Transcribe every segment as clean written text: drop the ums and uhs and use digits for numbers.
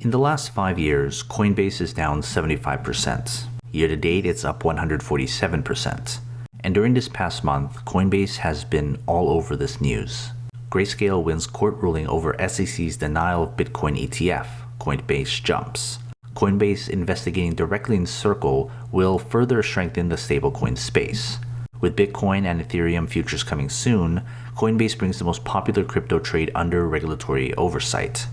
In the last 5 years, Coinbase is down 75%. Year to date, it's up 147%. And during this past month, Coinbase has been all over this news. Grayscale wins court ruling over SEC's denial of Bitcoin ETF. Coinbase jumps. Coinbase investigating directly in Circle will further strengthen the stablecoin space. With Bitcoin and Ethereum futures coming soon, Coinbase brings the most popular crypto trade under regulatory oversight.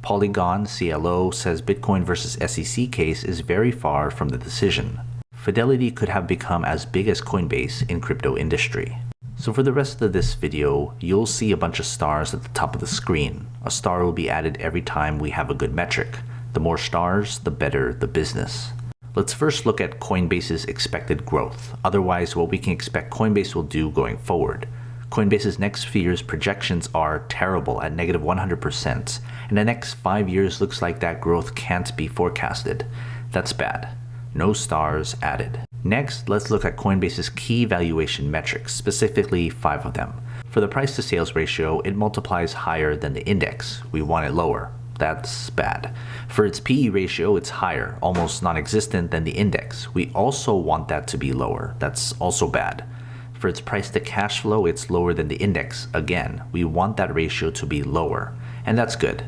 Polygon CLO says Bitcoin versus SEC case is very far from the decision. Fidelity could have become as big as Coinbase in crypto industry. So for the rest of this video, you'll see a bunch of stars at the top of the screen. A star will be added every time we have a good metric. The more stars, the better the business. Let's first look at Coinbase's expected growth, otherwise what we can expect Coinbase will do going forward. Coinbase's next few years projections are terrible at negative 100%, and the next 5 years looks like that growth can't be forecasted. That's bad. No stars added. Next, let's look at Coinbase's key valuation metrics, specifically 5 of them. For the price to sales ratio, it multiplies higher than the index. We want it lower. That's bad. For its PE ratio, it's higher, almost non-existent than the index. We also want that to be lower. That's also bad. For its price to cash flow, it's lower than the index. Again, we want that ratio to be lower, and that's good.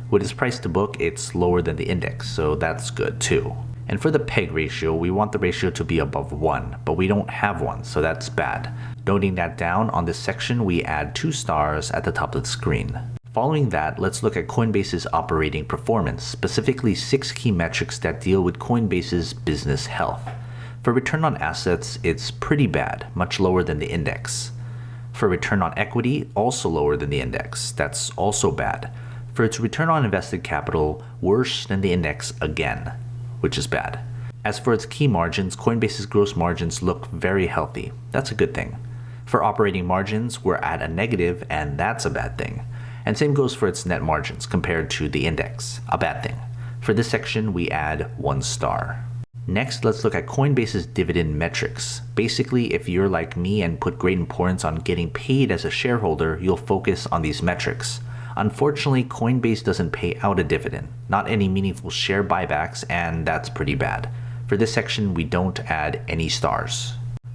With its price to book, it's lower than the index, so that's good too. And for the PEG ratio, we want the ratio to be above 1, but we don't have one, so that's bad. Noting that down on this section, we add 2 stars at the top of the screen. Following that, let's look at Coinbase's operating performance, specifically 6 key metrics that deal with Coinbase's business health. For return on assets, it's pretty bad, much lower than the index. For return on equity, also lower than the index. That's also bad. For its return on invested capital, worse than the index again, which is bad. As for its key margins, Coinbase's gross margins look very healthy. That's a good thing. For operating margins, we're at a negative, and that's a bad thing. And same goes for its net margins compared to the index, a bad thing. For this section, we add 1 star. Next, let's look at Coinbase's dividend metrics. Basically, if you're like me and put great importance on getting paid as a shareholder, you'll focus on these metrics. Unfortunately, Coinbase doesn't pay out a dividend, not any meaningful share buybacks, and that's pretty bad. For this section, we don't add any stars.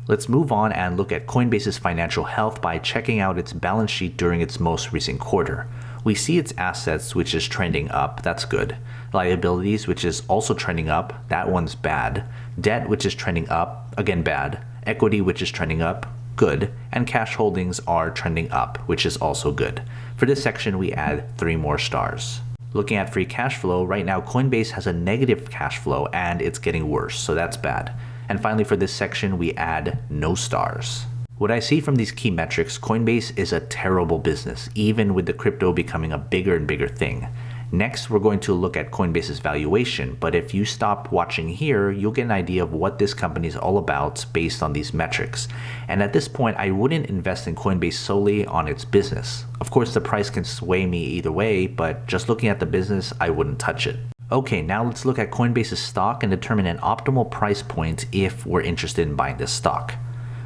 Let's move on and look at Coinbase's financial health by checking out its balance sheet during its most recent quarter. We see its assets, which is trending up, that's good. Liabilities, which is also trending up, that one's bad. Debt, which is trending up, again bad. Equity, which is trending up, good. And cash holdings are trending up, which is also good. For this section, we add 3 more stars. Looking at free cash flow, right now Coinbase has a negative cash flow and it's getting worse, so that's bad. And finally, for this section, we add no stars. What I see from these key metrics, Coinbase is a terrible business, even with the crypto becoming a bigger and bigger thing. Next, we're going to look at Coinbase's valuation, but if you stop watching here, you'll get an idea of what this company is all about based on these metrics. And at this point, I wouldn't invest in Coinbase solely on its business. Of course, the price can sway me either way, but just looking at the business, I wouldn't touch it. Okay, now let's look at Coinbase's stock and determine an optimal price point if we're interested in buying this stock.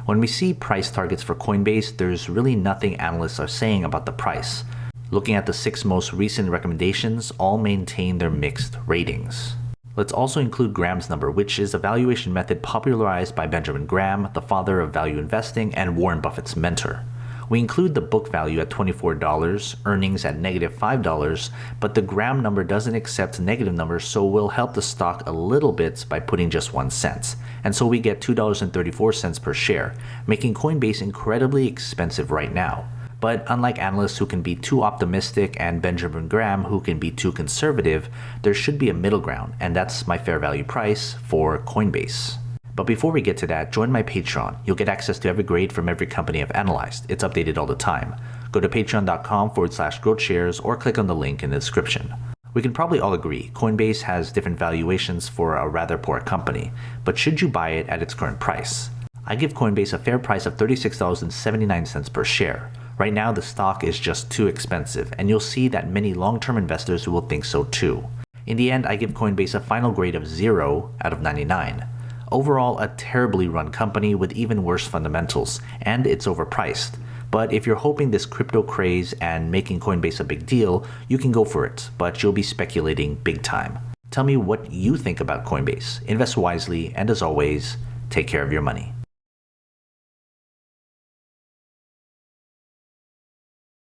When we see price targets for Coinbase, there's really nothing analysts are saying about the price. Looking at the 6 most recent recommendations, all maintain their mixed ratings. Let's also include Graham's number, which is a valuation method popularized by Benjamin Graham, the father of value investing and Warren Buffett's mentor. We include the book value at $24, earnings at negative $5, but the Graham number doesn't accept negative numbers, so we'll help the stock a little bit by putting just 1 cent. And so we get $2.34 per share, making Coinbase incredibly expensive right now. But unlike analysts who can be too optimistic and Benjamin Graham who can be too conservative, there should be a middle ground, and that's my fair value price for Coinbase. But before we get to that, join my Patreon. You'll get access to every grade from every company I've analyzed. It's updated all the time. Go to patreon.com/GrowthShares or click on the link in the description. We can probably all agree, Coinbase has different valuations for a rather poor company, but should you buy it at its current price? I give Coinbase a fair price of $36.79 per share. Right now, the stock is just too expensive, and you'll see that many long-term investors will think so too. In the end, I give Coinbase a final grade of 0 out of 99. Overall, a terribly run company with even worse fundamentals, and it's overpriced. But if you're hoping this crypto craze and making Coinbase a big deal, you can go for it, but you'll be speculating big time. Tell me what you think about Coinbase. Invest wisely, and as always, take care of your money.